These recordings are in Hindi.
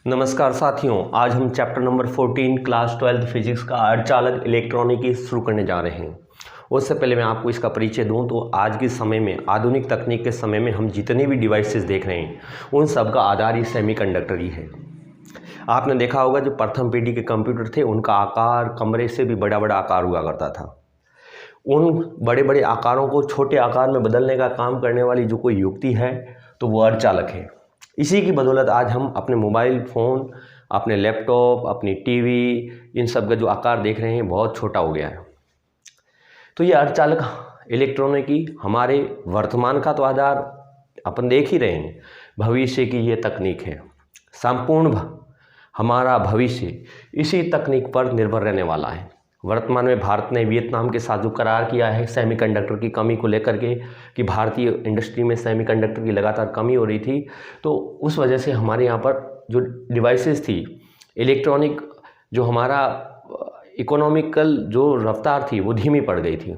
नमस्कार साथियों, आज हम चैप्टर नंबर 14 क्लास 12 फिजिक्स का अर्धचालक इलेक्ट्रॉनिकी शुरू करने जा रहे हैं। उससे पहले मैं आपको इसका परिचय दूं तो आज के समय में, आधुनिक तकनीक के समय में हम जितने भी डिवाइसेस देख रहे हैं उन सब का आधार ही सेमीकंडक्टर ही है। आपने देखा होगा जो प्रथम पीढ़ी के कंप्यूटर थे उनका आकार कमरे से भी बड़ा बड़ा आकार हुआ करता था। उन बड़े बड़े आकारों को छोटे आकार में बदलने का काम करने वाली जो कोई युक्ति है तो वो अर्धचालक है। इसी की बदौलत आज हम अपने मोबाइल फ़ोन, अपने लैपटॉप, अपनी टीवी, इन सब का जो आकार देख रहे हैं बहुत छोटा हो गया है। तो ये अर्धचालक इलेक्ट्रॉनिकी हमारे वर्तमान का तो आधार अपन देख ही रहे हैं, भविष्य की ये तकनीक है। संपूर्ण हमारा भविष्य इसी तकनीक पर निर्भर रहने वाला है। वर्तमान में भारत ने वियतनाम के साथ जो करार किया है सेमीकंडक्टर की कमी को लेकर के कि भारतीय इंडस्ट्री में सेमीकंडक्टर की लगातार कमी हो रही थी, तो उस वजह से हमारे यहाँ पर जो डिवाइसेस थी इलेक्ट्रॉनिक, जो हमारा इकोनॉमिकल जो रफ्तार थी वो धीमी पड़ गई थी।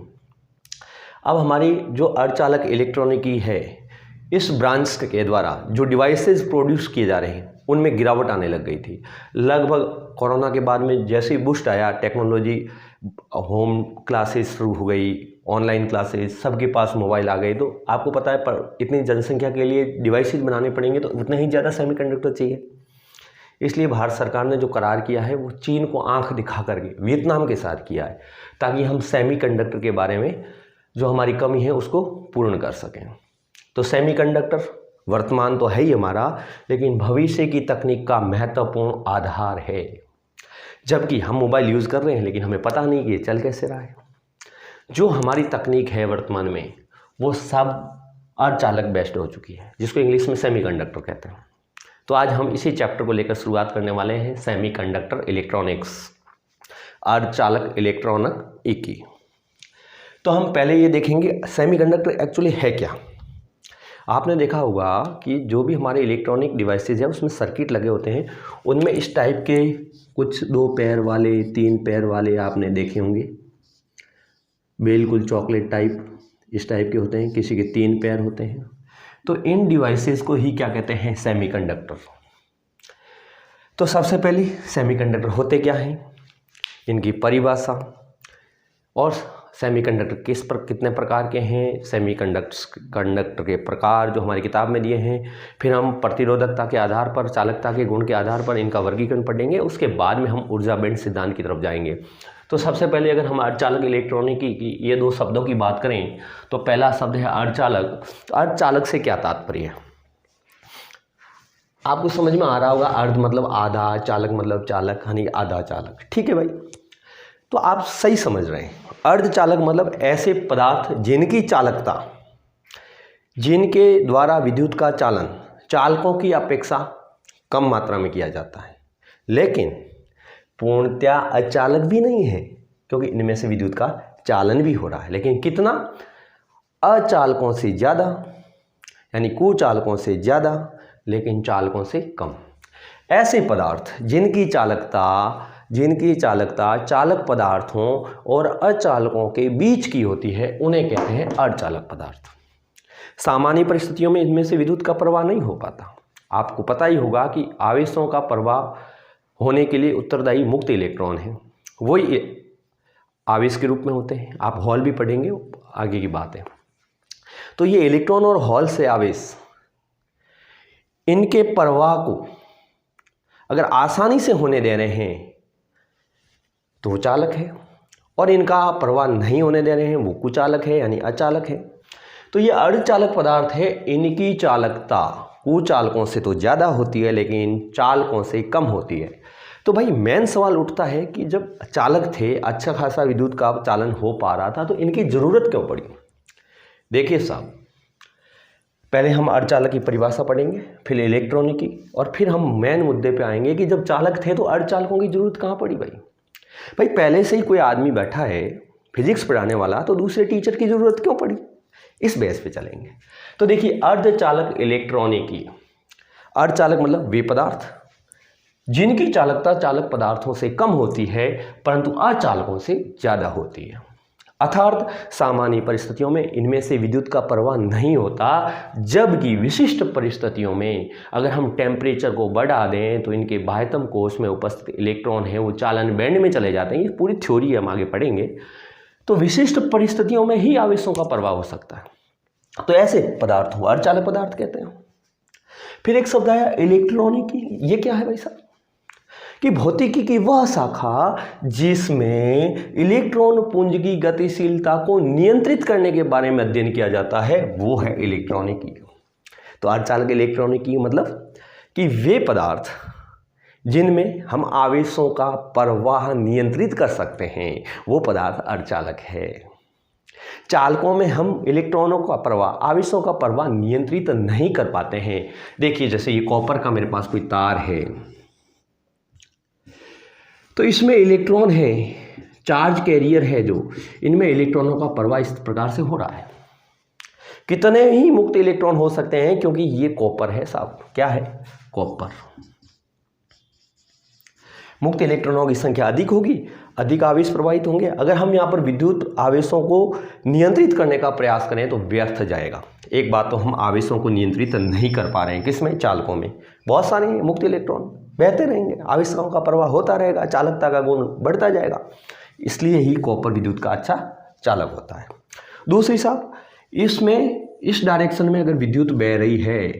अब हमारी जो अर्धचालक इलेक्ट्रॉनिकी है, इस ब्रांच के द्वारा जो डिवाइसेस प्रोड्यूस किए जा रहे हैं उनमें गिरावट आने लग गई थी। लगभग कोरोना के बाद में जैसे ही बूस्ट आया, टेक्नोलॉजी, होम क्लासेस शुरू हो गई, ऑनलाइन क्लासेस, सबके पास मोबाइल आ गए, तो आपको पता है पर इतनी जनसंख्या के लिए डिवाइसेस बनाने पड़ेंगे तो उतना ही ज़्यादा सेमीकंडक्टर चाहिए। इसलिए भारत सरकार ने जो करार किया है वो चीन को आंख दिखा करके वियतनाम के साथ किया है, ताकि हम सेमीकंडक्टर के बारे में जो हमारी कमी है उसको पूर्ण कर सकें। तो सेमीकंडक्टर वर्तमान तो है ही हमारा, लेकिन भविष्य की तकनीक का महत्वपूर्ण आधार है। जबकि हम मोबाइल यूज़ कर रहे हैं लेकिन हमें पता नहीं कि ये चल कैसे रहा है। जो हमारी तकनीक है वर्तमान में वो सब अर्धचालक बेस्ड हो चुकी है, जिसको इंग्लिश में सेमीकंडक्टर कहते हैं। तो आज हम इसी चैप्टर को लेकर शुरुआत करने वाले हैं, सेमीकंडक्टर इलेक्ट्रॉनिक्स, अर्धचालक इलेक्ट्रॉनिकी। तो हम पहले ये देखेंगे सेमीकंडक्टर एक्चुअली है क्या। आपने देखा होगा कि जो भी हमारे इलेक्ट्रॉनिक डिवाइसेज हैं उसमें सर्किट लगे होते हैं, उनमें इस टाइप के कुछ 2 पैर वाले, 3 पैर वाले आपने देखे होंगे, बिल्कुल चॉकलेट टाइप इस टाइप के होते हैं, किसी के 3 पैर होते हैं। तो इन डिवाइसेस को ही क्या कहते हैं, सेमीकंडक्टर। तो सबसे पहले सेमीकंडक्टर होते क्या हैं, इनकी परिभाषा, और सेमीकंडक्टर कितने प्रकार के हैं, सेमीकंडक्टर के प्रकार जो हमारी किताब में दिए हैं। फिर हम प्रतिरोधकता के आधार पर, चालकता के गुण के आधार पर इनका वर्गीकरण पढ़ेंगे। उसके बाद में हम ऊर्जा बैंड सिद्धांत की तरफ जाएंगे। तो सबसे पहले अगर हम अर्धचालक इलेक्ट्रॉनिकी की ये 2 शब्दों की बात करें तो पहला शब्द है अर्धचालक। तो अर्धचालक से क्या तात्पर्य है, आपको समझ में आ रहा होगा। अर्ध मतलब आधा, चालक मतलब चालक, यानी आधा चालक। ठीक है भाई, तो आप सही समझ रहे हैं। अर्धचालक मतलब ऐसे पदार्थ जिनकी चालकता, जिनके द्वारा विद्युत का चालन चालकों की अपेक्षा कम मात्रा में किया जाता है, लेकिन पूर्णतया अचालक भी नहीं है, क्योंकि इनमें से विद्युत का चालन भी हो रहा है, लेकिन कितना, अचालकों से ज़्यादा, यानी कुचालकों से ज़्यादा लेकिन चालकों से कम। ऐसे पदार्थ जिनकी चालकता चालक पदार्थों और अचालकों के बीच की होती है उन्हें कहते हैं अर्धचालक पदार्थ। सामान्य परिस्थितियों में इनमें से विद्युत का प्रवाह नहीं हो पाता। आपको पता ही होगा कि आवेशों का प्रवाह होने के लिए उत्तरदायी मुक्त इलेक्ट्रॉन है, वही आवेश के रूप में होते हैं। आप हॉल भी पढ़ेंगे, आगे की बात है। तो ये इलेक्ट्रॉन और हॉल से आवेश, इनके प्रवाह को अगर आसानी से होने दे रहे हैं तो वो चालक है, और इनका प्रवाह नहीं होने दे रहे हैं वो कुचालक है, यानी अचालक है। तो ये अर्धचालक पदार्थ है, इनकी चालकता कुचालकों से तो ज़्यादा होती है लेकिन चालकों से कम होती है। तो भाई मेन सवाल उठता है कि जब चालक थे, अच्छा खासा विद्युत का चालन हो पा रहा था, तो इनकी ज़रूरत क्यों पड़ी। देखिए साहब, पहले हम अर्धचालक की परिभाषा पढ़ेंगे, फिर इलेक्ट्रॉनिकी, और फिर हम मेन मुद्दे पे आएंगे कि जब चालक थे तो अर्धचालकों की ज़रूरत कहाँ पड़ी। भाई पहले से ही कोई आदमी बैठा है फिजिक्स पढ़ाने वाला, तो दूसरे टीचर की ज़रूरत क्यों पड़ी, इस बेस पे चलेंगे। तो देखिए, अर्धचालक इलेक्ट्रॉनिकी, अर्धचालक मतलब वे पदार्थ जिनकी चालकता चालक पदार्थों से कम होती है परंतु अचालकों से ज़्यादा होती है। अर्थात सामान्य परिस्थितियों में इनमें से विद्युत का प्रवाह नहीं होता, जबकि विशिष्ट परिस्थितियों में अगर हम टेम्परेचर को बढ़ा दें तो इनके बाह्यतम कोश में उपस्थित इलेक्ट्रॉन है वो चालन बैंड में चले जाते हैं। ये पूरी थ्योरी हम आगे पढ़ेंगे। तो विशिष्ट परिस्थितियों में ही आवेशों का प्रवाह हो सकता है। तो ऐसे पदार्थ को अर्धचालक पदार्थ कहते हैं। फिर एक शब्द आया इलेक्ट्रॉनिकी। ये क्या है भाई साहब? कि भौतिकी की वह शाखा जिसमें इलेक्ट्रॉन पुंज की गतिशीलता को नियंत्रित करने के बारे में अध्ययन किया जाता है, वो है इलेक्ट्रॉनिकी। तो अर्धचालक इलेक्ट्रॉनिकी मतलब कि वे पदार्थ जिनमें हम आवेशों का प्रवाह नियंत्रित कर सकते हैं, वो पदार्थ अर्धचालक है। चालकों में हम इलेक्ट्रॉनों का प्रवाह, आवेशों का प्रवाह नियंत्रित नहीं कर पाते हैं। देखिए जैसे ये कॉपर का मेरे पास कोई तार है, तो इसमें इलेक्ट्रॉन है, चार्ज कैरियर है, जो इनमें इलेक्ट्रॉनों का प्रवाह इस प्रकार से हो रहा है। कितने ही मुक्त इलेक्ट्रॉन हो सकते हैं, क्योंकि ये कॉपर है साहब। क्या है? कॉपर। मुक्त इलेक्ट्रॉनों की संख्या अधिक होगी, अधिक आवेश प्रवाहित होंगे। अगर हम यहाँ पर विद्युत आवेशों को नियंत्रित करने का प्रयास करें तो व्यर्थ जाएगा। एक बात तो हम आवेशों को नियंत्रित नहीं कर पा रहे हैं, किसमें? चालकों में। बहुत सारे मुक्त इलेक्ट्रॉन बहते रहेंगे, आवेशों का प्रवाह होता रहेगा, चालकता का गुण बढ़ता जाएगा। इसलिए ही कॉपर विद्युत का अच्छा चालक होता है। दूसरी साहब, इसमें इस डायरेक्शन में अगर विद्युत बह रही है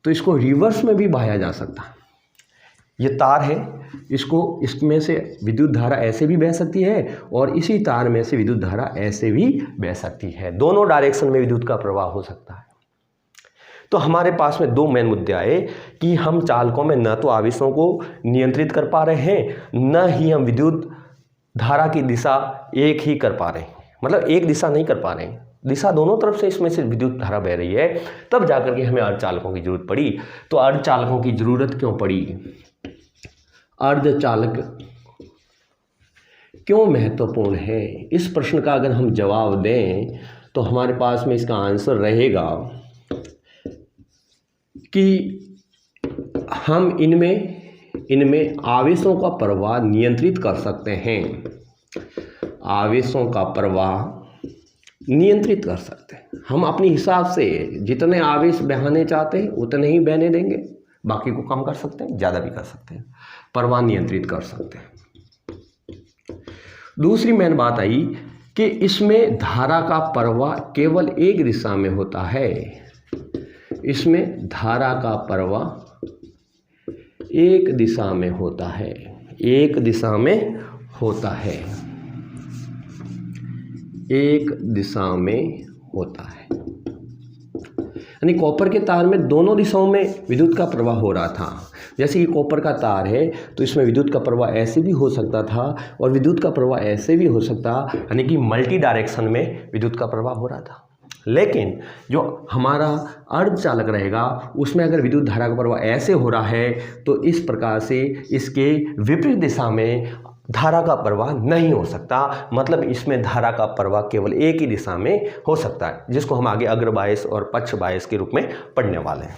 तो इसको रिवर्स में भी बहाया जा सकता है। ये तार है, इसमें से विद्युत धारा ऐसे भी बह सकती है और इसी तार में से विद्युत धारा ऐसे भी बह सकती है। दोनों डायरेक्शन में विद्युत का प्रवाह हो सकता है। तो हमारे पास में दो मेन मुद्दे आए कि हम चालकों में न तो आवेशों को नियंत्रित कर पा रहे हैं, न ही हम विद्युत धारा की दिशा एक ही कर पा रहे हैं। मतलब एक दिशा नहीं कर पा रहे हैं, दिशा दोनों तरफ से इसमें से विद्युत धारा बह रही है। तब जाकर के हमें अर्धचालकों की जरूरत पड़ी। तो अर्धचालकों की जरूरत क्यों पड़ी? अर्धचालक क्यों महत्वपूर्ण है? इस प्रश्न का अगर हम जवाब दें तो हमारे पास में इसका आंसर रहेगा कि हम इनमें आवेशों का प्रवाह नियंत्रित कर सकते हैं। आवेशों का प्रवाह नियंत्रित कर सकते हैं। हम अपने हिसाब से जितने आवेश बहाने चाहते हैं उतने ही बहने देंगे, बाकी को कम कर सकते हैं, ज़्यादा भी कर सकते हैं, प्रवाह नियंत्रित कर सकते हैं। दूसरी मेन बात आई कि इसमें धारा का प्रवाह केवल एक दिशा में होता है। इसमें धारा का प्रवाह एक दिशा में होता है, एक दिशा में होता है, एक दिशा में होता है। यानी कॉपर के तार में दोनों दिशाओं में विद्युत का प्रवाह हो रहा था। जैसे ये कॉपर का तार है तो इसमें विद्युत का प्रवाह ऐसे भी हो सकता था और विद्युत का प्रवाह ऐसे भी हो सकता, यानी कि मल्टी डायरेक्शन में विद्युत का प्रवाह हो रहा था। लेकिन जो हमारा अर्धचालक रहेगा उसमें अगर विद्युत धारा का प्रवाह ऐसे हो रहा है तो इस प्रकार से इसके विपरीत दिशा में धारा का प्रवाह नहीं हो सकता। मतलब इसमें धारा का प्रवाह केवल एक ही दिशा में हो सकता है, जिसको हम आगे अग्र बायस और पक्ष बायस के रूप में पढ़ने वाले हैं।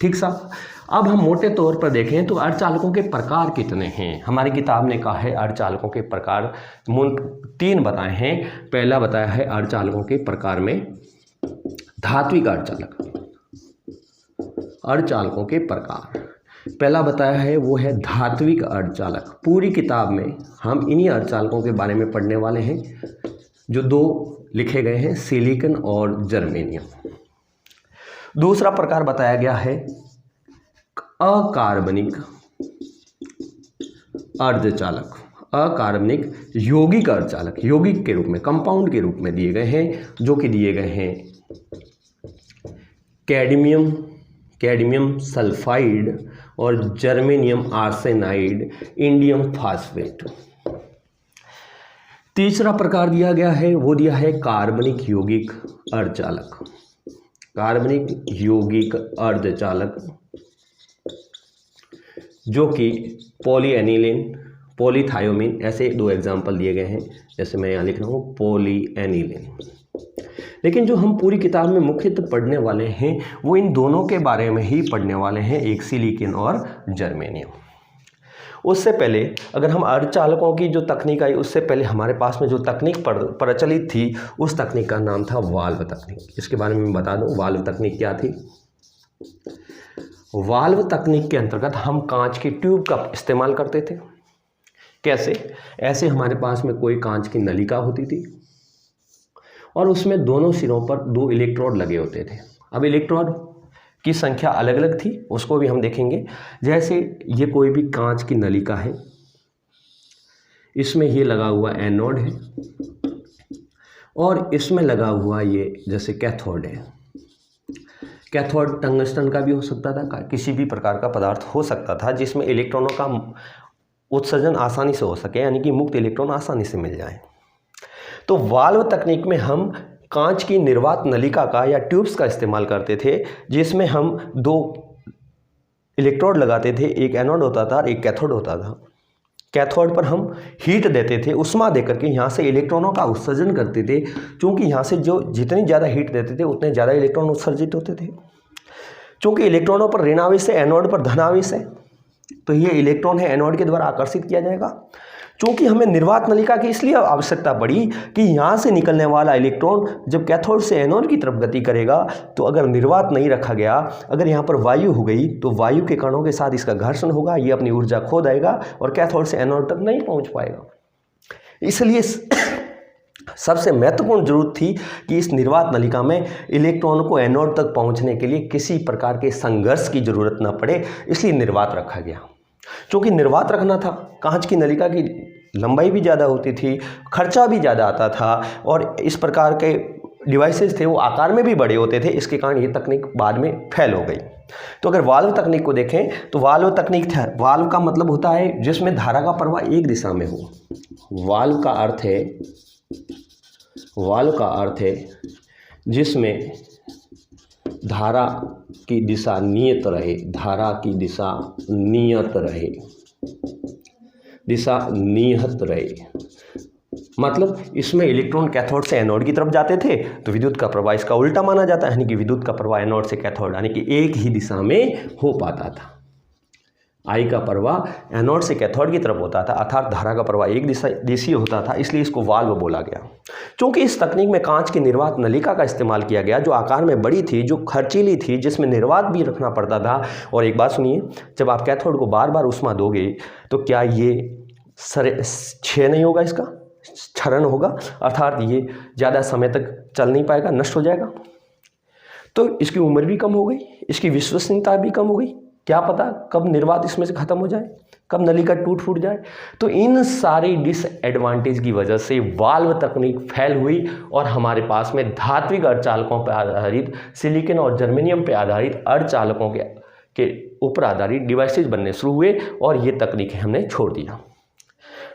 ठीक साहब। अब हम मोटे तौर पर देखें तो अर्धचालकों के प्रकार कितने हैं। हमारी किताब ने कहा है अर्धचालकों के प्रकार तीन बताए हैं। पहला बताया है अर्धचालकों के प्रकार में धात्विक अर्धचालक। अर्धचालकों के प्रकार पहला बताया है वो है धात्विक अर्धचालक। पूरी किताब में हम इन्हीं अर्धचालकों के बारे में पढ़ने वाले हैं, जो दो लिखे गए हैं, सिलिकॉन और जर्मेनियम। दूसरा प्रकार बताया गया है अकार्बनिक अर्धचालक। अकार्बनिक यौगिक अर्धचालक, यौगिक के रूप में, कंपाउंड के रूप में दिए गए हैं, जो कि दिए गए हैं कैडमियम सल्फाइड और जर्मेनियम आर्सेनाइड, इंडियम फास्फेट। तीसरा प्रकार दिया गया है वो दिया है कार्बनिक यौगिक अर्धचालक। कार्बनिक यौगिक अर्धचालक जो कि पॉलीएनिलीन, पॉलीथायोमीन, ऐसे दो एग्जाम्पल दिए गए हैं। जैसे मैं यहाँ लिख रहा हूँ पॉलीएनिलीन। लेकिन जो हम पूरी किताब में मुख्यतः पढ़ने वाले हैं वो इन दोनों के बारे में ही पढ़ने वाले हैं, एक सिलिकॉन और जर्मेनियम। उससे पहले अगर हम अर्धचालकों की जो तकनीक आई, उससे पहले हमारे पास में जो तकनीक प्रचलित थी उस तकनीक का नाम था वाल्व तकनीक। इसके बारे में मैं बता दूं, वाल्व तकनीक क्या थी। वाल्व तकनीक के अंतर्गत हम कांच की ट्यूब का इस्तेमाल करते थे। कैसे? ऐसे हमारे पास में कोई कांच की नलिका होती थी और उसमें दोनों सिरों पर 2 इलेक्ट्रोड लगे होते थे। अब इलेक्ट्रोड की संख्या अलग अलग थी, उसको भी हम देखेंगे। जैसे ये कोई भी कांच की नलिका है, इसमें ये लगा हुआ एनोड है और इसमें लगा हुआ ये जैसे कैथोड है। कैथोड टंगस्टन का भी हो सकता था, किसी भी प्रकार का पदार्थ हो सकता था जिसमें इलेक्ट्रॉनों का उत्सर्जन आसानी से हो सके, यानी कि मुक्त इलेक्ट्रॉन आसानी से मिल जाए। तो वाल्व तकनीक में हम कांच की निर्वात नलिका का या ट्यूब्स का इस्तेमाल करते थे, जिसमें हम 2 इलेक्ट्रोड लगाते थे, एक एनोड होता था और एक कैथोड होता था। कैथोड पर हम हीट देते थे, उष्मा देकर के यहाँ से इलेक्ट्रॉनों का उत्सर्जन करते थे। क्योंकि यहाँ से जो जितनी ज़्यादा हीट देते थे उतने ज़्यादा इलेक्ट्रॉन उत्सर्जित होते थे। क्योंकि इलेक्ट्रॉनों पर ऋणावेश है, एनोड पर धनावेश है, तो ये इलेक्ट्रॉन है एनोड के द्वारा आकर्षित किया जाएगा। क्योंकि हमें निर्वात नलिका की इसलिए आवश्यकता पड़ी कि यहाँ से निकलने वाला इलेक्ट्रॉन जब कैथोड से एनोड की तरफ गति करेगा, तो अगर निर्वात नहीं रखा गया, अगर यहाँ पर वायु हो गई, तो वायु के कणों के साथ इसका घर्षण होगा, ये अपनी ऊर्जा खो देगा और कैथोड से एनोड तक नहीं पहुँच पाएगा। इसलिए सबसे महत्वपूर्ण जरूरत थी कि इस निर्वात नलिका में इलेक्ट्रॉन को एनोड तक पहुँचने के लिए किसी प्रकार के संघर्ष की जरूरत न पड़े, इसलिए निर्वात रखा गया। क्योंकि निर्वात रखना था, कांच की नलिका की लंबाई भी ज़्यादा होती थी, खर्चा भी ज़्यादा आता था और इस प्रकार के डिवाइसेस थे वो आकार में भी बड़े होते थे। इसके कारण ये तकनीक बाद में फेल हो गई। तो अगर वाल्व तकनीक को देखें तो वाल्व तकनीक था, वाल्व का मतलब होता है जिसमें धारा का प्रवाह एक दिशा में हो। वाल्व का अर्थ है जिसमें धारा की दिशा नियत रहे, धारा की दिशा नियत रहे। मतलब इसमें इलेक्ट्रॉन कैथोड से एनोड की तरफ जाते थे तो विद्युत का प्रवाह इसका उल्टा माना जाता है, यानी कि विद्युत का प्रवाह एनोड से कैथोड यानी कि एक ही दिशा में हो पाता था। आई का प्रवाह एनोड से कैथोड की तरफ होता था, अर्थात धारा का प्रवाह एक दिशीय होता था, इसलिए इसको वाल्व बोला गया। क्योंकि इस तकनीक में कांच की निर्वात नलिका का इस्तेमाल किया गया, जो आकार में बड़ी थी, जो खर्चीली थी, जिसमें निर्वात भी रखना पड़ता था। और एक बात सुनिए, जब आप कैथोड को बार बार उष्मा दोगे तो क्या ये क्षय नहीं होगा, इसका क्षरण होगा, अर्थात ये ज़्यादा समय तक चल नहीं पाएगा, नष्ट हो जाएगा। तो इसकी उम्र भी कम हो गई, इसकी विश्वसनीयता भी कम हो गई। क्या पता कब निर्वात इसमें से खत्म हो जाए, कब नलिका टूट फूट जाए। तो इन सारी डिसएडवांटेज की वजह से वाल्व तकनीक फेल हुई और हमारे पास में धात्विक अर्धचालकों पर आधारित, सिलिकॉन और जर्मेनियम पर आधारित अर्धचालकों के ऊपर आधारित डिवाइसेज बनने शुरू हुए और ये तकनीकें हमने छोड़ दिया।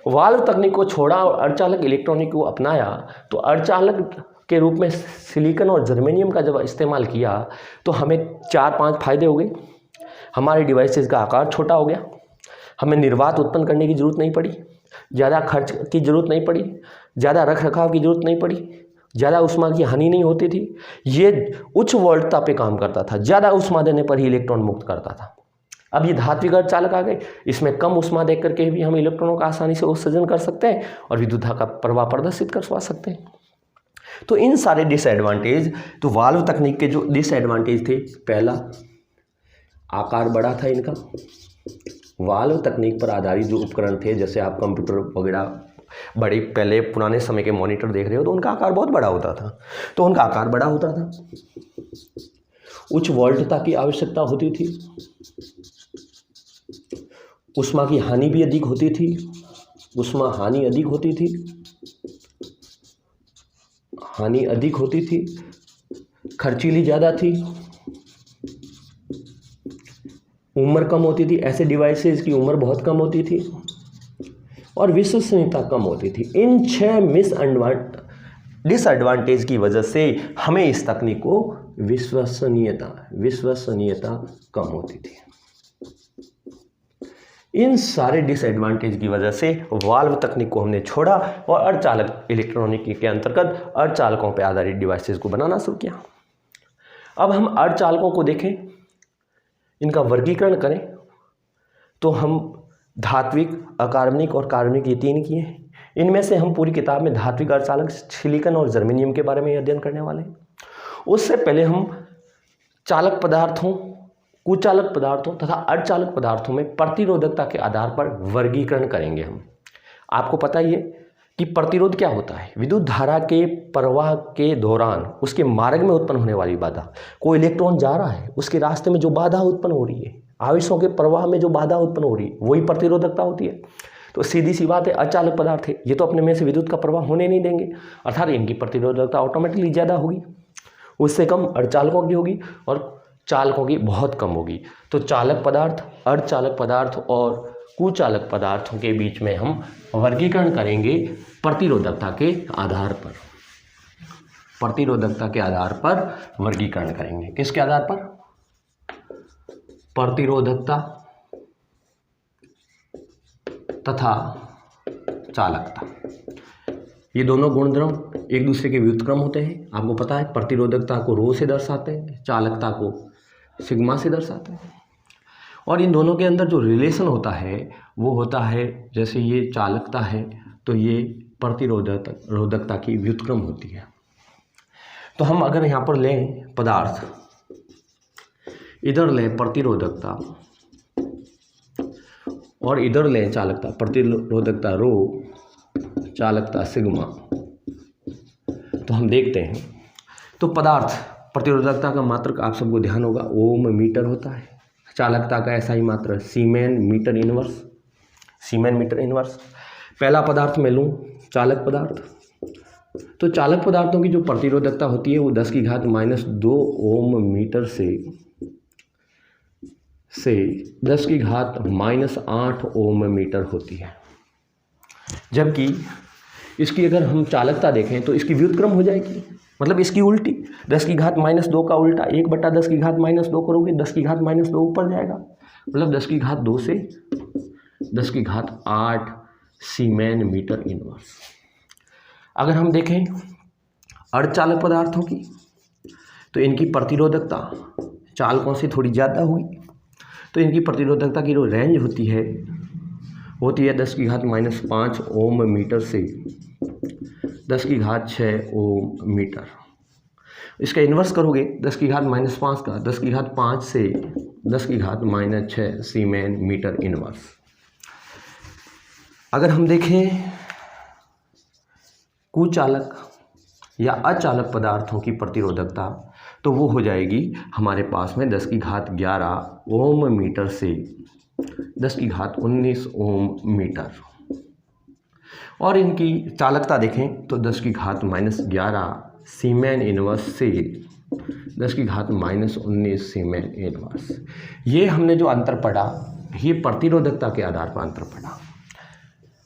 वाल्व तकनीक को छोड़ा और अर्धचालक इलेक्ट्रॉनिक को अपनाया, तो अर्धचालक के रूप में सिलिकॉन और जर्मेनियम का जब इस्तेमाल किया तो हमें 4-5 फायदे हो गए। हमारे डिवाइसेस का आकार छोटा हो गया, हमें निर्वात उत्पन्न करने की ज़रूरत नहीं पड़ी, ज़्यादा खर्च की ज़रूरत नहीं पड़ी, ज़्यादा रख रखाव की ज़रूरत नहीं पड़ी, ज़्यादा उष्मा की हानि नहीं होती थी। ये उच्च वोल्टता पे काम करता था, ज़्यादा उष्मा देने पर ही इलेक्ट्रॉन मुक्त करता था। अब ये धात्विक अर्धचालक आ गए, इसमें कम उष्मा दे करके भी हम इलेक्ट्रॉनों का आसानी से उत्सर्जन कर सकते हैं और विद्युत का प्रवाह प्रदर्शित करवा सकते हैं। तो इन सारे डिसएडवांटेज, तो वाल्व तकनीक के जो डिसएडवांटेज थे, पहला आकार बड़ा था इनका। वाल्व तकनीक पर आधारित जो उपकरण थे, जैसे आप कंप्यूटर वगैरह बड़े पहले पुराने समय के मॉनिटर देख रहे हो, तो उनका आकार बहुत बड़ा होता था। उच्च वोल्टता की आवश्यकता होती थी, उष्मा की हानि भी अधिक होती थी, हानि अधिक होती थी, खर्चीली ज़्यादा थी, उम्र कम होती थी, ऐसे डिवाइसेस की उम्र बहुत कम होती थी और विश्वसनीयता कम होती थी। इन 6 डिसएडवांटेज की वजह से हमें इस तकनीक को विश्वसनीयता कम होती थी। इन सारे डिसएडवांटेज की वजह से वाल्व तकनीक को हमने छोड़ा और अर्धचालक इलेक्ट्रॉनिक के अंतर्गत अर्धचालकों पर आधारित डिवाइसेस को बनाना शुरू किया। अब हम अर्धचालकों को देखें, इनका वर्गीकरण करें तो हम धात्विक, अकार्बनिक और कार्बनिक, ये 3 किए हैं। इनमें से हम पूरी किताब में धात्विक अर्धचालक सिलिकॉन और जर्मेनियम के बारे में अध्ययन करने वाले हैं। उससे पहले हम चालक पदार्थों, कुचालक पदार्थों तथा अर्धचालक पदार्थों में प्रतिरोधकता के आधार पर वर्गीकरण करेंगे हम। आपको पता ही है कि प्रतिरोध क्या होता है। विद्युत धारा के प्रवाह के दौरान उसके मार्ग में उत्पन्न होने वाली बाधा। कोई इलेक्ट्रॉन जा रहा है, उसके रास्ते में जो बाधा उत्पन्न हो रही है, आवेशों के प्रवाह में जो बाधा उत्पन्न हो रही है, वही प्रतिरोधकता होती है। तो सीधी सी बात है, अचालक पदार्थ है, ये तो अपने में से विद्युत का प्रवाह होने नहीं देंगे, अर्थात इनकी प्रतिरोधकता ऑटोमेटिकली ज़्यादा होगी, उससे कम अर्धचालकों की होगी और चालकों की बहुत कम होगी। तो चालक पदार्थ, अर्धचालक पदार्थ और कुचालक पदार्थों के बीच में हम वर्गीकरण करेंगे प्रतिरोधकता के आधार पर। प्रतिरोधकता के आधार पर वर्गीकरण करेंगे। किसके आधार पर? प्रतिरोधकता तथा चालकता। ये दोनों गुणधर्म एक दूसरे के व्युत्क्रम होते हैं। आपको पता है, प्रतिरोधकता को रो से दर्शाते हैं, चालकता को सिग्मा से दर्शाते हैं। और इन दोनों के अंदर जो रिलेशन होता है वो होता है, जैसे ये चालकता है तो ये प्रतिरोधकता की व्युत्क्रम होती है। तो हम अगर यहाँ पर लें पदार्थ, इधर लें प्रतिरोधकता और इधर लें चालकता, प्रतिरोधकता रो, चालकता सिग्मा, तो हम देखते हैं तो पदार्थ प्रतिरोधकता का मात्रक आप सबको ध्यान होगा ओम मीटर होता है। चालकता का ऐसा ही मात्रक सीमेन मीटर इनवर्स, सीमेन मीटर इनवर्स। पहला पदार्थ मैं लूँ चालक पदार्थ, तो चालक पदार्थों की जो प्रतिरोधकता होती है वो 10⁻² ओम मीटर से 10⁻8 ओम मीटर होती है। जबकि इसकी अगर हम चालकता देखें तो इसकी व्युत्क्रम हो जाएगी, मतलब इसकी उल्टी, 10⁻² का उल्टा 1/10⁻² करोगे 10⁻² ऊपर जाएगा, मतलब 10⁻² से 10⁸ सीमेन मीटर इनवर्स। अगर हम देखें अर्धचालक पदार्थों की तो इनकी प्रतिरोधकता चालकों से थोड़ी ज़्यादा हुई, तो इनकी प्रतिरोधकता की जो रेंज होती है 10⁻5 ओम मीटर से 10�6 ओम मीटर। इसका इन्वर्स करोगे 10⁻5 का 10�5 से 10⁻6 सीमेन मीटर इनवर्स। अगर हम देखें कुचालक या अचालक पदार्थों की प्रतिरोधकता तो वो हो जाएगी हमारे पास में 10⁻11 ओम मीटर से 10⁻19 ओम मीटर। और इनकी चालकता देखें तो 10⁻11 सीमेन इनवर्स से 10⁻19 सीमेन इनवर्स। ये हमने जो अंतर पढ़ा ये प्रतिरोधकता के आधार पर अंतर पढ़ा।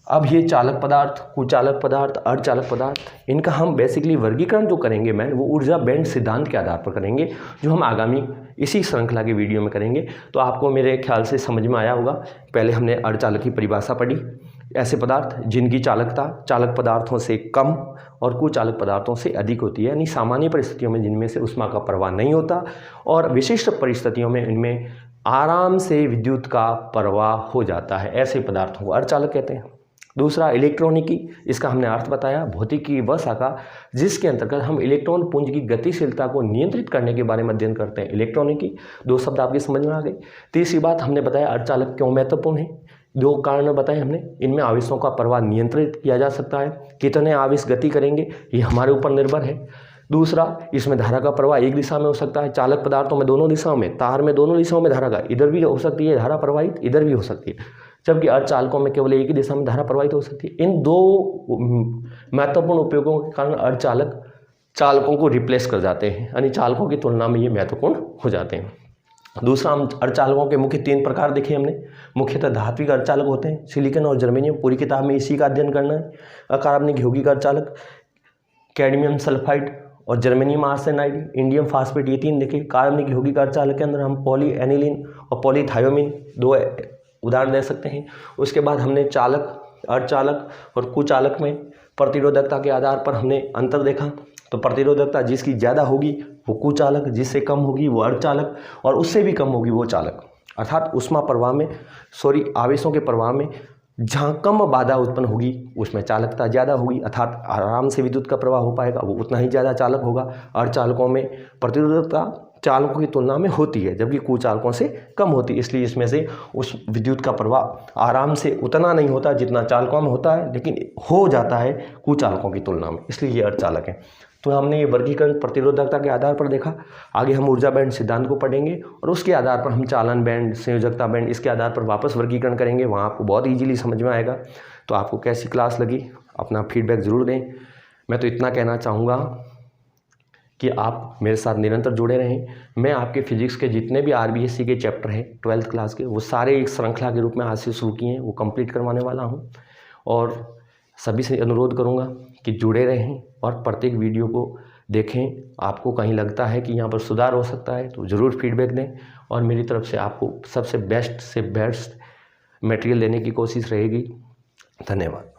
अब ये चालक पदार्थ, कुचालक पदार्थ, अर्धचालक पदार्थ, इनका हम बेसिकली वर्गीकरण जो करेंगे मैं वो ऊर्जा बैंड सिद्धांत के आधार पर करेंगे, जो हम आगामी इसी श्रृंखला के वीडियो में करेंगे। तो आपको मेरे ख्याल से समझ में आया होगा। पहले हमने अर्धचालक की परिभाषा पढ़ी, ऐसे पदार्थ जिनकी चालकता चालक पदार्थों से कम और कुचालक पदार्थों से अधिक होती है, यानी सामान्य परिस्थितियों में जिनमें से ऊष्मा का प्रवाह नहीं होता और विशिष्ट परिस्थितियों में इनमें आराम से विद्युत का प्रवाह हो जाता है, ऐसे पदार्थों को अर्धचालक कहते हैं। दूसरा इलेक्ट्रॉनिकी, इसका हमने अर्थ बताया, भौतिकी वह शाखा जिसके अंतर्गत हम इलेक्ट्रॉन पुंज की गतिशीलता को नियंत्रित करने के बारे में अध्ययन करते हैं, इलेक्ट्रॉनिकी। 2 शब्द आपके समझ में आ गए। तीसरी बात हमने बताया अर्धचालक क्यों महत्वपूर्ण है, 2 कारण बताए हमने। इनमें आवेशों का प्रवाह नियंत्रित किया जा सकता है, कितने आवेश गति करेंगे ये हमारे ऊपर निर्भर है। दूसरा, इसमें धारा का प्रवाह एक दिशा में हो सकता है, चालक पदार्थों में दोनों दिशाओं में, तार में दोनों दिशाओं में धारा का, इधर भी हो सकती है धारा प्रवाहित, इधर भी हो सकती है, जबकि अर्धचालकों में केवल एक ही दिशा में धारा प्रवाहित हो सकती है। इन 2 महत्वपूर्ण उपयोगों के कारण अर्धचालक चालकों को रिप्लेस कर जाते हैं, यानी चालकों की तुलना में ये महत्वपूर्ण हो जाते हैं। दूसरा, हम अर्धचालकों के मुख्य 3 प्रकार देखे हमने। मुख्यतः धात्विक अर्धचालक होते हैं, सिलिकॉन और जर्मेनियम, पूरी किताब में इसी का अध्ययन करना है। अकार्बनिक यौगिक अर्धचालक, कैडमियम सल्फाइड और जर्मेनियम आर्सेनाइड, इंडियम फास्फेट, ये 3 देखे। कार्बनिक यौगिक अर्धचालक के अंदर हम पॉली एनिलीन और पॉलीथायोमीन 2 उदाहरण दे सकते हैं। उसके बाद हमने चालक, अर्धचालक और कुचालक में प्रतिरोधकता के आधार पर हमने अंतर देखा। तो प्रतिरोधकता जिसकी ज़्यादा होगी वो कुचालक, जिससे कम होगी वो अर्धचालक और उससे भी कम होगी वो चालक। अर्थात ऊष्मा प्रवाह में आवेशों के प्रवाह में जहाँ कम बाधा उत्पन्न होगी उसमें चालकता ज़्यादा होगी, अर्थात आराम से विद्युत का प्रवाह हो पाएगा, वो उतना ही ज़्यादा चालक होगा। अर्धचालकों में प्रतिरोधकता चालकों की तुलना में होती है जबकि कुचालकों से कम होती है, इसलिए इसमें से उस विद्युत का प्रवाह आराम से उतना नहीं होता जितना चालकों में होता है, लेकिन हो जाता है कुचालकों की तुलना में, इसलिए ये अर्धचालक हैं। तो हमने ये वर्गीकरण प्रतिरोधकता के आधार पर देखा। आगे हम ऊर्जा बैंड सिद्धांत को पढ़ेंगे और उसके आधार पर हम चालन बैंड, संयोजकता बैंड, इसके आधार पर वापस वर्गीकरण करेंगे। वहाँ आपको बहुत ईजीली समझ में आएगा। तो आपको कैसी क्लास लगी अपना फीडबैक ज़रूर दें। मैं तो इतना कहना चाहूँगा कि आप मेरे साथ निरंतर जुड़े रहें। मैं आपके फिजिक्स के जितने भी RBSc के चैप्टर हैं 12th क्लास के, वो सारे एक श्रृंखला के रूप में आज से शुरू किए हैं, वो कंप्लीट करवाने वाला हूँ। और सभी से अनुरोध करूँगा कि जुड़े रहें और प्रत्येक वीडियो को देखें। आपको कहीं लगता है कि यहाँ पर सुधार हो सकता है तो ज़रूर फीडबैक दें और मेरी तरफ से आपको सबसे बेस्ट से बेस्ट मटेरियल देने की कोशिश रहेगी। धन्यवाद।